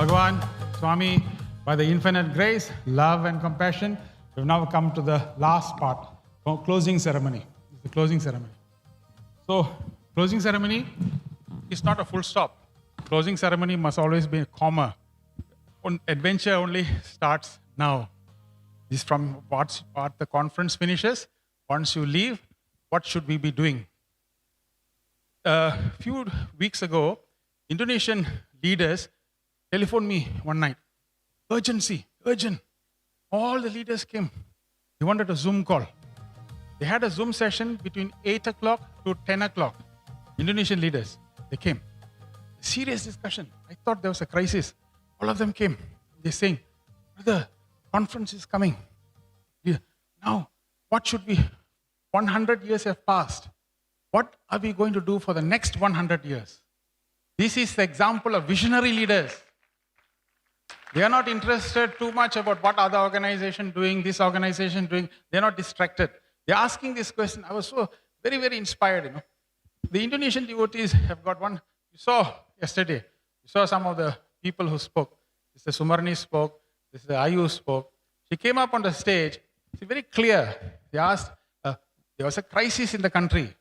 Bhagavan, Swami, by the infinite grace, love and compassion, we've now come to the last part, closing ceremony. The closing ceremony. So, closing ceremony is not a full stop. Closing ceremony must always be a comma. Adventure only starts now. This is from what the conference finishes. Once you leave, what should we be doing? A few weeks ago, Indonesian leaders telephoned me one night. Urgency, urgent. All the leaders came. They wanted a Zoom call. They had a Zoom session between 8 o'clock to 10 o'clock. Indonesian leaders, they came. Serious discussion. I thought there was a crisis. All of them came. They're saying, brother, conference is coming. Now, what should we? 100 years have passed. What are we going to do for the next 100 years? This is the example of visionary leaders. They are not interested too much about what other organization doing, this organization doing. They're not distracted. They're asking this question. I was so very, very inspired. The Indonesian devotees have got one. You saw yesterday. You saw some of the people who spoke. Mr. Sumarni spoke. Mr. Ayu spoke. She came up on the stage. It's very clear. They asked, there was a crisis in the country.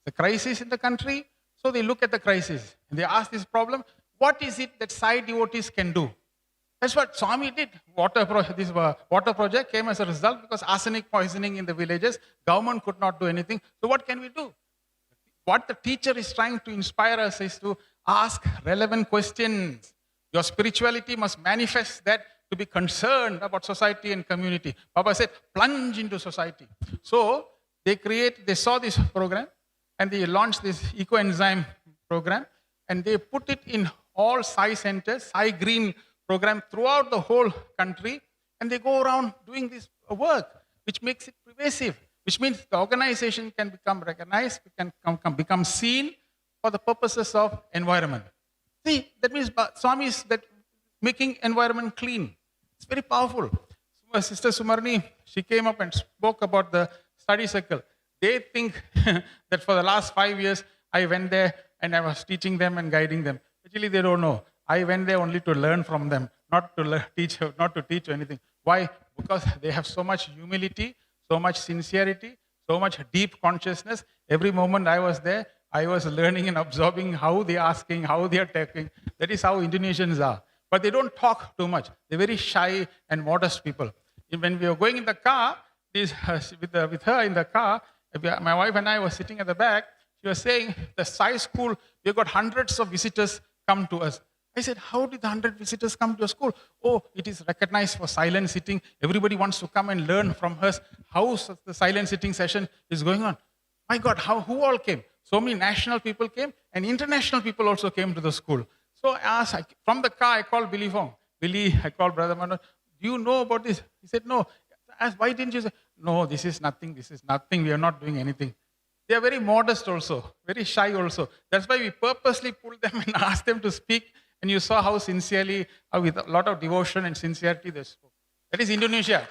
The crisis in the country. So they look at the crisis and they ask this problem. What is it that Sai devotees can do? That's what Swami did. This water project came as a result because arsenic poisoning in the villages. Government could not do anything. So what can we do? What the teacher is trying to inspire us is to ask relevant questions. Your spirituality must manifest that to be concerned about society and community. Baba said, plunge into society. So they saw this program and they launched this eco-enzyme program and they put it in all Sai centers, Sai Green program throughout the whole country, and they go around doing this work, which makes it pervasive, which means the organization can become recognized, can become seen for the purposes of environment. See, that means Swami is that making environment clean. It's very powerful. Sister Sumarni, she came up and spoke about the study circle. They think that for the last 5 years, I went there and I was teaching them and guiding them. Actually, they don't know. I went there only to learn from them, not to teach anything. Why? Because they have so much humility, so much sincerity, so much deep consciousness. Every moment I was there, I was learning and absorbing how they are asking, how they are talking. That is how Indonesians are. But they don't talk too much. They're very shy and modest people. When we were going in the car, with her in the car, my wife and I were sitting at the back. She was saying, the Sai school, we've got hundreds of visitors come to us. I said, how did the 100 visitors come to your school? Oh, it is recognized for silent sitting. Everybody wants to come and learn from us how the silent sitting session is going on. My God, who all came? So many national people came and international people also came to the school. So I asked, from the car, I called Billy Fong. Billy, I called Brother Manoj. Do you know about this? He said, no. I asked, why didn't you say, no, this is nothing, we are not doing anything. They are very modest also, very shy also. That's why we purposely pulled them and asked them to speak. And you saw how sincerely, with a lot of devotion and sincerity they spoke. That is Indonesia.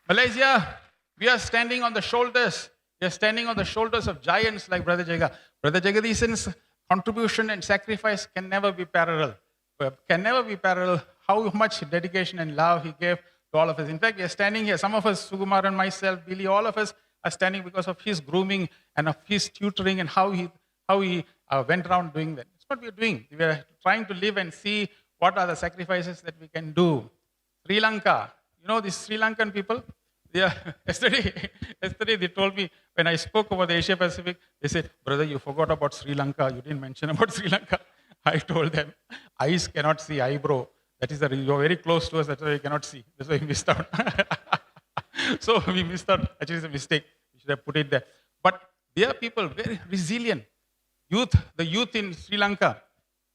Malaysia, we are standing on the shoulders. We are standing on the shoulders of giants like Brother Jaga. Brother Jagadisan's contribution and sacrifice can never be parallel. How much dedication and love he gave to all of us. In fact, we are standing here. Some of us, Sugumar and myself, Billy, all of us are standing because of his grooming and of his tutoring and how he went around doing that. That's what we are doing. We are trying to live and see what are the sacrifices that we can do. Sri Lanka. You know these Sri Lankan people? Yesterday they told me, when I spoke about the Asia Pacific, they said, brother, you forgot about Sri Lanka. You didn't mention about Sri Lanka. I told them, eyes cannot see eyebrow. That is you're very close to us, that's why you cannot see. That's why we missed out. So we missed out. Actually, it's a mistake. We should have put it there. But they are people very resilient. The youth in Sri Lanka,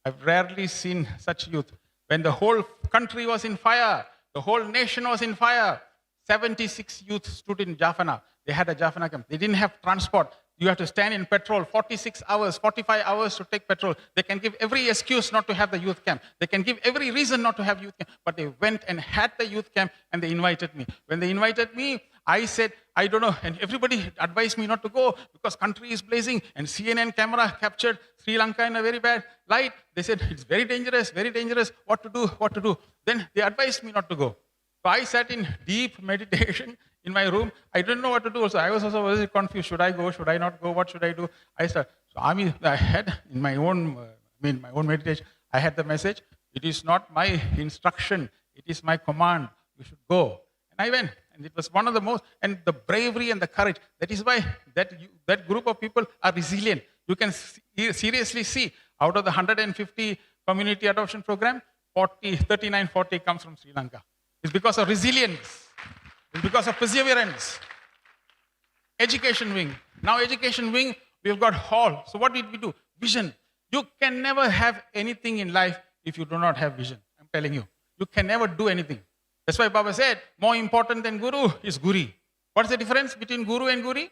I've rarely seen such youth. When the whole country was in fire, the whole nation was in fire, 76 youth stood in Jaffna. They had a Jaffna camp. They didn't have transport. You have to stand in petrol 46 hours, 45 hours to take petrol. They can give every excuse not to have the youth camp. They can give every reason not to have youth camp. But they went and had the youth camp and they invited me. When they invited me, I said, I don't know. And everybody advised me not to go because country is blazing and CNN camera captured Sri Lanka in a very bad light. They said, it's very dangerous, what to do, what to do. Then they advised me not to go. So I sat in deep meditation in my room. I didn't know what to do. So I was also very confused. Should I go? Should I not go? What should I do? I had in my own, my own meditation, I had the message. It is not my instruction. It is my command. You should go. And I went. And it was one of the most, and the bravery and the courage. That is why that group of people are resilient. You can seriously see out of the 150 community adoption program, 40 comes from Sri Lanka. It's because of resilience. It's because of perseverance. Education wing. Now education wing, we've got hall. So what did we do? Vision. You can never have anything in life if you do not have vision. I'm telling you. You can never do anything. That's why Baba said, more important than guru is guri. What's the difference between guru and guri?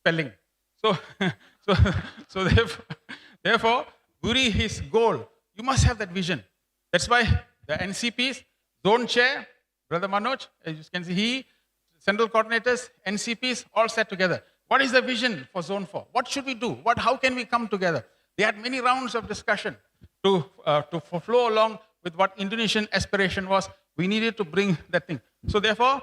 Spelling. So therefore, guri is goal. You must have that vision. That's why the NCPs, zone chair, Brother Manoj, as you can see, central coordinators, NCPs, all sat together. What is the vision for Zone 4? What should we do? How can we come together? They had many rounds of discussion to flow along with what Indonesian aspiration was. We needed to bring that thing. So therefore,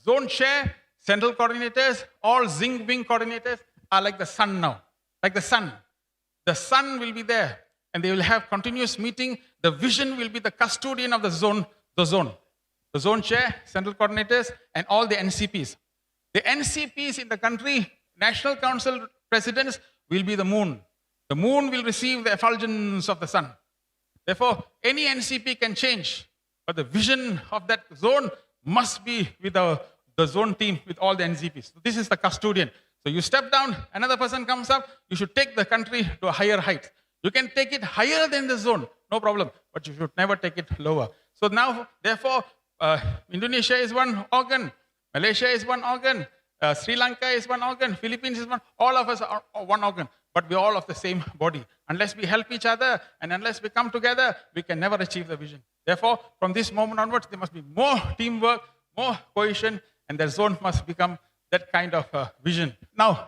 zone chair, central coordinators, all Zing wing coordinators are like the sun now. Like the sun. The sun will be there and they will have continuous meeting. The vision will be the custodian of the zone. The zone chair, central coordinators, and all the NCPs. The NCPs in the country, National Council presidents, will be the moon. The moon will receive the effulgence of the sun. Therefore, any NCP can change. But the vision of that zone must be with the zone team, with all the NCPs. So this is the custodian. So you step down, another person comes up, you should take the country to a higher height. You can take it higher than the zone, no problem, but you should never take it lower. So now, therefore, Indonesia is one organ, Malaysia is one organ, Sri Lanka is one organ, Philippines is one, all of us are one organ, but we're all of the same body. Unless we help each other and unless we come together, we can never achieve the vision. Therefore, from this moment onwards, there must be more teamwork, more cohesion, and the zone must become that kind of vision. Now,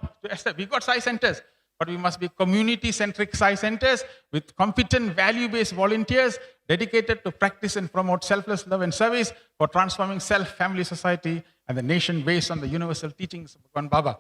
we got SAI centers, but we must be community-centric SAI centers with competent, value-based volunteers dedicated to practice and promote selfless love and service for transforming self, family, society, and the nation based on the universal teachings of Bhagwan Baba.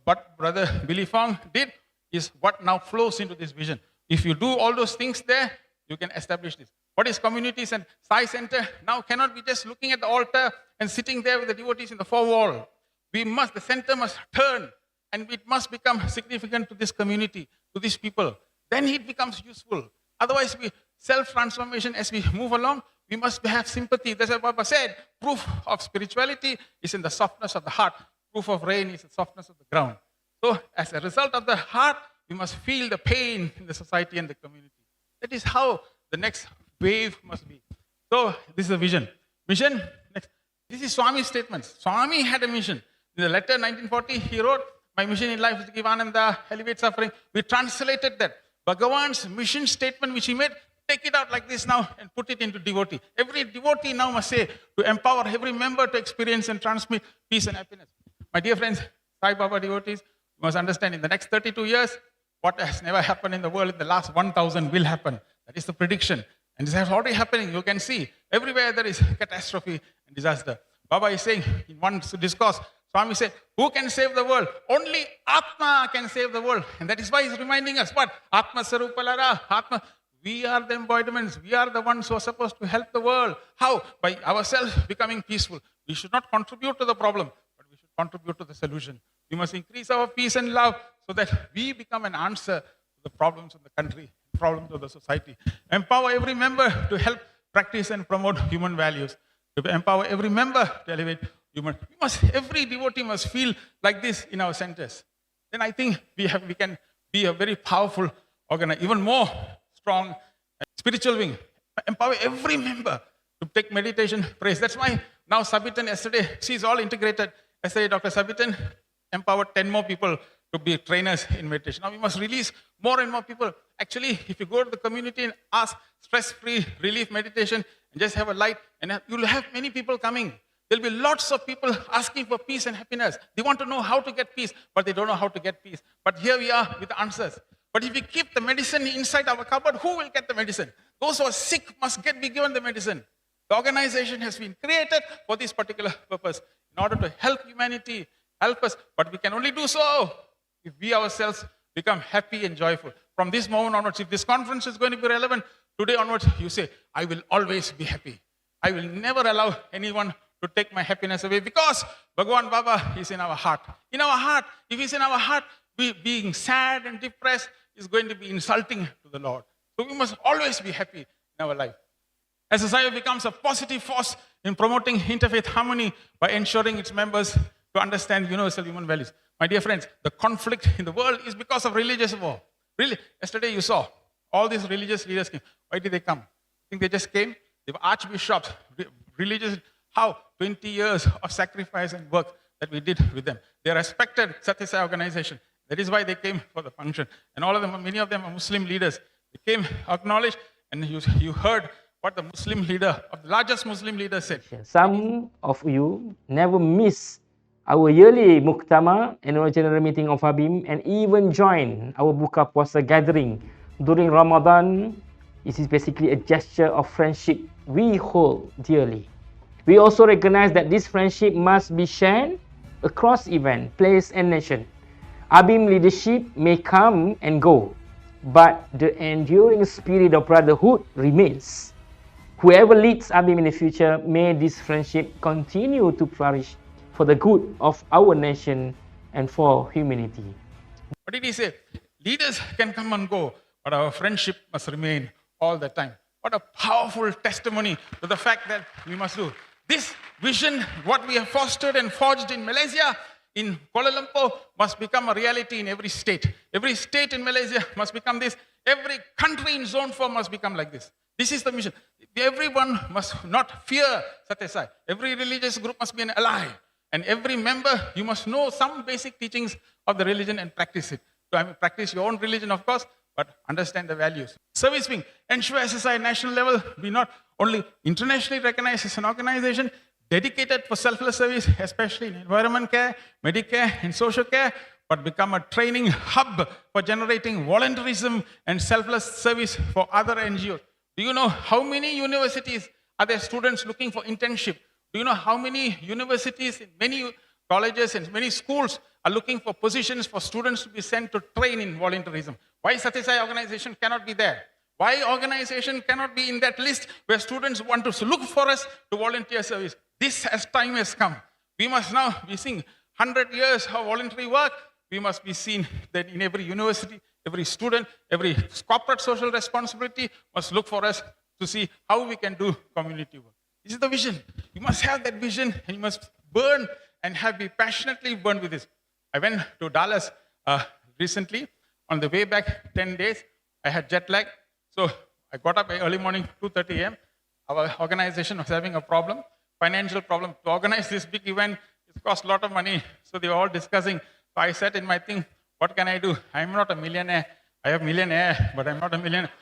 What Brother Billy Fong did is what now flows into this vision. If you do all those things there, you can establish this. What is communities and SAI center? Now cannot be just looking at the altar and sitting there with the devotees in the four wall. The center must turn and it must become significant to this community, to these people. Then it becomes useful. Otherwise, self-transformation as we move along, we must have sympathy. That's what Baba said. Proof of spirituality is in the softness of the heart. Proof of rain is the softness of the ground. So as a result of the heart, we must feel the pain in the society and the community. That is how the next wave must be. So this is a vision. Mission, next. This is Swami's statements. Swami had a mission. In the letter 1940, he wrote, my mission in life is to give ananda, elevate suffering. We translated that. Bhagavan's mission statement which he made, take it out like this now and put it into devotee. Every devotee now must say, to empower every member to experience and transmit peace and happiness. My dear friends, Sai Baba devotees, you must understand in the next 32 years, what has never happened in the world in the last 1,000 will happen. That is the prediction. And this is already happening. You can see everywhere there is catastrophe and disaster. Baba is saying in one discourse, Swami said, who can save the world? Only Atma can save the world. And that is why he's reminding us, what? Atma Sarupalara, Atma. We are the embodiments. We are the ones who are supposed to help the world. How? By ourselves becoming peaceful. We should not contribute to the problem, but we should contribute to the solution. We must increase our peace and love so that we become an answer to the problems of the country, problems of the society. Empower every member to help practice and promote human values. To empower every member to elevate human. Every devotee must feel like this in our centers. Then I think we can be a very powerful organization, even more strong spiritual wing. Empower every member to take meditation, praise. That's why now Sabitan yesterday, she's all integrated. Yesterday, Dr. Sabitan empowered 10 more people to be trainers in meditation. Now we must release more and more people. Actually, if you go to the community and ask stress-free relief meditation and just have a light, and you'll have many people coming. There'll be lots of people asking for peace and happiness. They want to know how to get peace, but they don't know how to get peace. But here we are with the answers. But if we keep the medicine inside our cupboard, who will get the medicine? Those who are sick must be given the medicine. The organization has been created for this particular purpose, in order to help humanity, help us. But we can only do so if we ourselves become happy and joyful. From this moment onwards, if this conference is going to be relevant, today onwards, you say, I will always be happy. I will never allow anyone to take my happiness away, because Bhagwan Baba is in our heart. In our heart, if he's in our heart, being sad and depressed is going to be insulting to the Lord. So we must always be happy in our life. SSIO becomes a positive force in promoting interfaith harmony by ensuring its members to understand universal human values. My dear friends, the conflict in the world is because of religious war. Really, yesterday you saw all these religious leaders came. Why did they come? I think they just came. They were archbishops, religious. How? 20 years of sacrifice and work that we did with them. They respected SSSIO organization. That is why they came for the function. And all of them, many of them are Muslim leaders. They came, acknowledged, and you heard what the Muslim leader, of the largest Muslim leader said. Some of you never miss our yearly Muktamar, annual general meeting of Habim, and even join our Buka Puasa gathering during Ramadan. This is basically a gesture of friendship we hold dearly. We also recognize that this friendship must be shared across event, place, and nation. Abim leadership may come and go, but the enduring spirit of brotherhood remains. Whoever leads Abim in the future, may this friendship continue to flourish for the good of our nation and for humanity. What did he say? Leaders can come and go, but our friendship must remain all the time. What a powerful testimony to the fact that we must do. This vision, what we have fostered and forged in Malaysia, in Kuala Lumpur, must become a reality in every state. Every state in Malaysia must become this. Every country in Zone 4 must become like this. This is the mission. Everyone must not fear SSSIO. Every religious group must be an ally. And every member, you must know some basic teachings of the religion and practice it. So, practice your own religion, of course, but understand the values. Service wing, ensure SSSIO national level be not only internationally recognized as an organization dedicated for selfless service, especially in environment care, Medicare, and social care, but become a training hub for generating voluntarism and selfless service for other NGOs. Do you know how many universities are there students looking for internship? Do you know how many universities, in many colleges and many schools are looking for positions for students to be sent to train in voluntarism? Why SSSIO organization cannot be there? Why organization cannot be in that list where students want to look for us to volunteer service? This as time has come. We must now be seeing 100 years of voluntary work. We must be seen that in every university, every student, every corporate social responsibility must look for us to see how we can do community work. This is the vision. You must have that vision and you must burn and be passionately burned with this. I went to Dallas recently. On the way back, 10 days, I had jet lag. So I got up early morning, 2:30 a.m. Our organization was having a problem, financial problem. To organize this big event, it cost a lot of money. So they were all discussing. So I said in my thing, what can I do? I'm not a millionaire. I have millionaire, but I'm not a millionaire.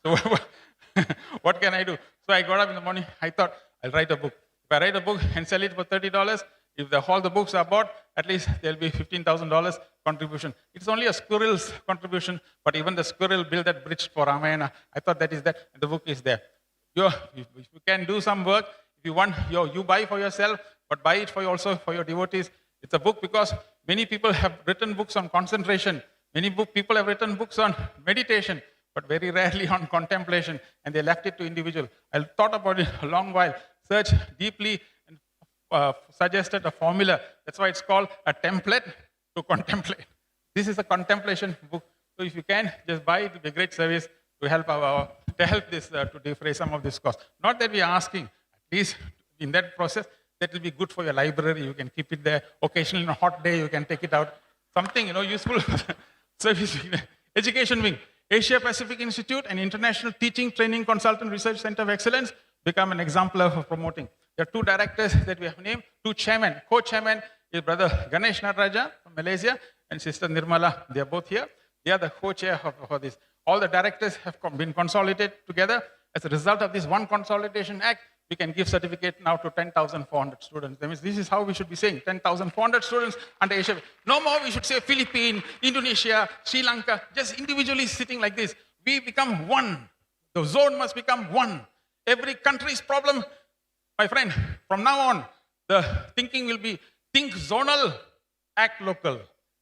So what can I do? So I got up in the morning. I thought, I'll write a book. If I write a book and sell it for $30, if all the books are bought, at least there'll be $15,000 contribution. It's only a squirrel's contribution, but even the squirrel built that bridge for Ramayana. I thought that is that, and the book is there. If you can do some work, if you want, you buy for yourself, but buy it also for your devotees. It's a book because many people have written books on concentration. Many people have written books on meditation, but very rarely on contemplation, and they left it to individual. I thought about it a long while, searched deeply, and suggested a formula. That's why it's called a template to contemplate. This is a contemplation book. So if you can, just buy it. It will be a great service to help to defray some of this cost. Not that we are asking, at least in that process, that will be good for your library. You can keep it there. Occasionally on a hot day, you can take it out. Something, useful service. Education wing. Asia Pacific Institute, an international teaching, training, consultant, research center of excellence, become an example of promoting. There are two directors that we have named, two chairmen. Co-chairman is Brother Ganesh Nataraja from Malaysia and Sister Nirmala. They are both here. They are the co-chair for this. All the directors have been consolidated together. As a result of this one consolidation act, we can give certificate now to 10,400 students. That means this is how we should be saying, 10,400 students under Asia. No more we should say Philippines, Indonesia, Sri Lanka, just individually sitting like this. We become one. The zone must become one. Every country's problem, my friend, from now on, the thinking will be think zonal, act local.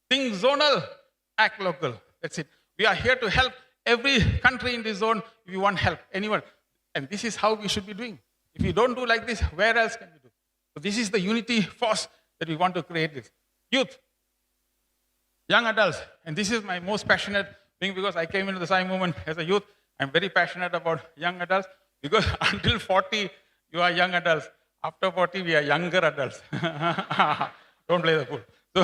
Think zonal, act local. That's it. We are here to help every country in this zone if you want help, anyone. And this is how we should be doing. If you don't do like this, where else can we do? So this is the unity force that we want to create this. Youth, young adults, and this is my most passionate thing because I came into the Sai movement as a youth. I'm very passionate about young adults because until 40, you are young adults. After 40, we are younger adults. Don't play the fool. So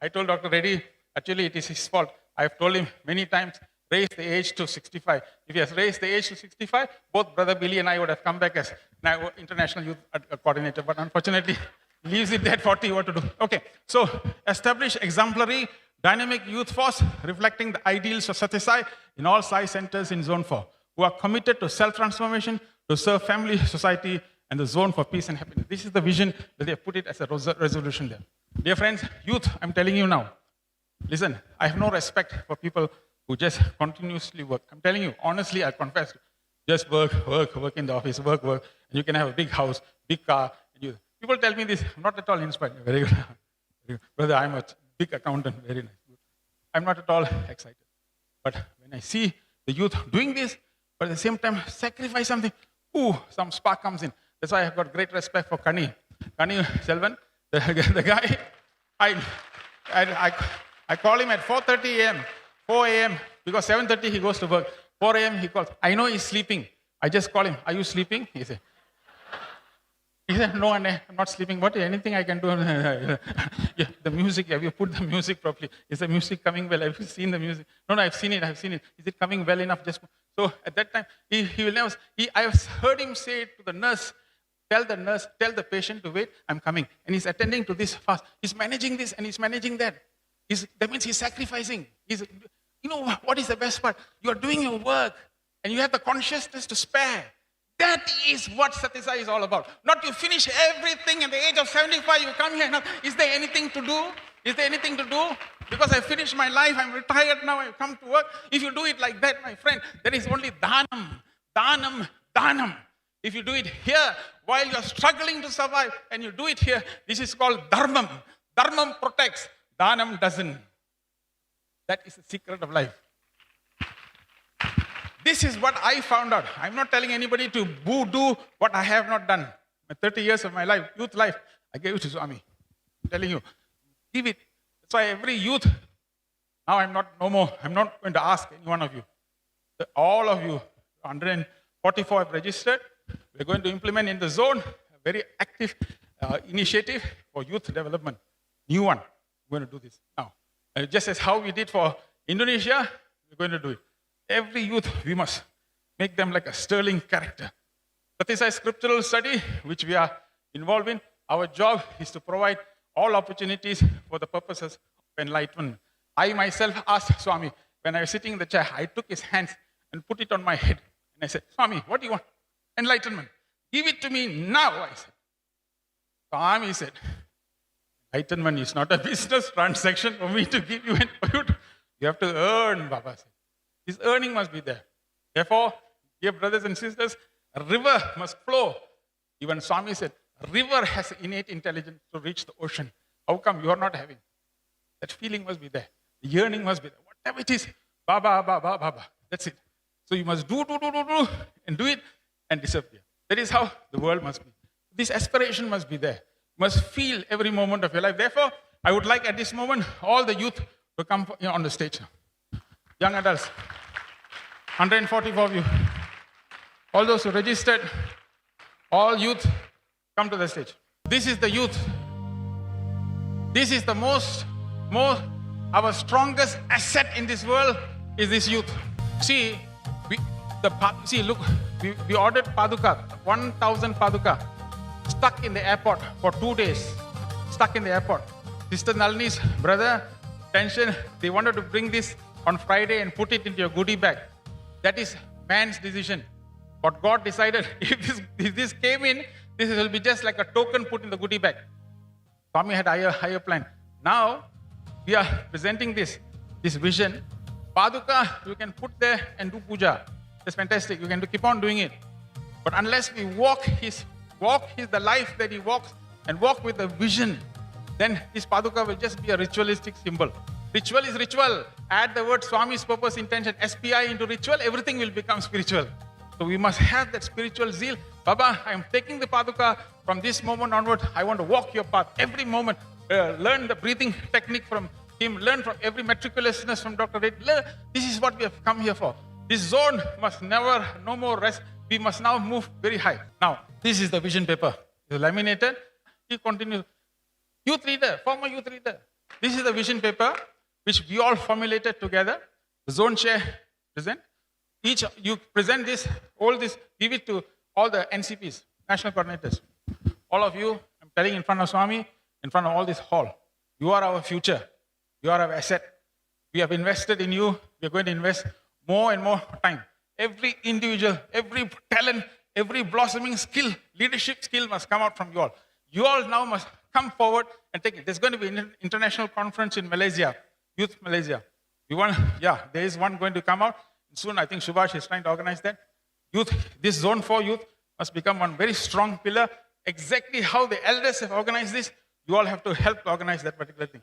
I told Dr. Reddy, actually it is his fault. I've told him many times, raise the age to 65. If he has raised the age to 65, both Brother Billy and I would have come back as now international youth coordinator. But unfortunately, leaves it at 40, what to do? Okay, so establish exemplary, dynamic youth force reflecting the ideals of Sathya Sai in all Sai centers in Zone 4, who are committed to self-transformation, to serve family, society, and the zone for peace and happiness. This is the vision that they have put it as a resolution there. Dear friends, youth, I'm telling you now, listen, I have no respect for people who just continuously work. I'm telling you, honestly, I confess, just work in the office, work, and you can have a big house, big car. People tell me this, I'm not at all inspired. Very good. Brother, I'm a big accountant, very nice. I'm not at all excited. But when I see the youth doing this, but at the same time sacrifice something, some spark comes in. That's why I've got great respect for Kani Selvan, the guy. I call him at 4:30 a.m., 4 a.m., because 7:30 he goes to work. 4 a.m. he calls. I know he's sleeping. I just call him, are you sleeping? He said, no, I'm not sleeping. What, anything I can do? Yeah, the music, have you put the music properly? Is the music coming well? Have you seen the music? No, I've seen it. Is it coming well enough? So at that time, he will never, I have heard him say to the nurse, tell the patient to wait, I'm coming. And he's attending to this fast. He's managing this and he's managing that. That means he's sacrificing. You know what is the best part? You're doing your work and you have the consciousness to spare. That is what Sathya Sai is all about. Not you finish everything at the age of 75, you come here now. Is there anything to do? Because I finished my life, I'm retired now, I've come to work. If you do it like that, my friend, there is only dhanam. If you do it here, while you're struggling to survive, and you do it here, this is called dharmam. Dharmam protects, dhanam doesn't. That is the secret of life. This is what I found out. I'm not telling anybody to do what I have not done. My 30 years of my life, youth life, I gave it to Swami. I'm telling you, give it. That's why every youth, now I'm not going to ask any one of you. All of you, 144 have registered. We're going to implement in the zone a very active initiative for youth development. New one. We're going to do this now. Just as how we did for Indonesia, we're going to do it. Every youth, we must make them like a sterling character. That is a scriptural study which we are involved in. Our job is to provide all opportunities for the purposes of enlightenment. I myself asked Swami, when I was sitting in the chair, I took his hands and put it on my head. And I said, Swami, what do you want? Enlightenment. Give it to me now, I said. Swami said, enlightenment is not a business transaction for me to give you. You have to earn, Baba said. This earning must be there. Therefore, dear brothers and sisters, a river must flow. Even Swami said, a river has innate intelligence to reach the ocean. How come you are not having? That feeling must be there. The yearning must be there. Whatever it is, Baba. That's it. So you must do, and do it, and disappear. That is how the world must be. This aspiration must be there. You must feel every moment of your life. Therefore, I would like at this moment, all the youth to come on the stage. Young adults, 144 of you. All those who registered, all youth, come to the stage. This is the youth. This is the our strongest asset in this world is this youth. See, look, we ordered Paduka, 1,000 Paduka, stuck in the airport for 2 days. Stuck in the airport. Sister Nalini's brother, tension, they wanted to bring this on Friday and put it into your goodie bag. That is man's decision. What God decided, if this came in, this will be just like a token put in the goodie bag. Swami had higher plan. Now, we are presenting this vision. Paduka, you can put there and do puja. That's fantastic. You can keep on doing it. But unless we walk the life that he walks and walk with the vision, then this Paduka will just be a ritualistic symbol. Ritual is ritual. Add the word Swami's purpose, intention, SPI into ritual, everything will become spiritual. So we must have that spiritual zeal. Baba, I am taking the Paduka from this moment onward. I want to walk your path every moment. Learn the breathing technique from him. Learn from every meticulousness from Dr. Red. This is what we have come here for. This zone must never, no more rest. We must now move very high. Now, this is the vision paper. It's laminated. He continues. Youth leader, former youth leader. This is the vision paper which we all formulated together. The zone chair present. Each, you present this, all this, give it to all the NCPs, national coordinators. All of you, I'm telling in front of Swami, in front of all this hall, you are our future. You are our asset. We have invested in you. We are going to invest more and more time. Every individual, every talent, every blossoming skill, leadership skill must come out from you all. You all now must come forward and take it. There's going to be an international conference in Malaysia, Youth Malaysia. There is one going to come out. Soon, I think Subhash is trying to organize that. Youth, this zone for youth must become one very strong pillar. Exactly how the elders have organized this, you all have to help organize that particular thing.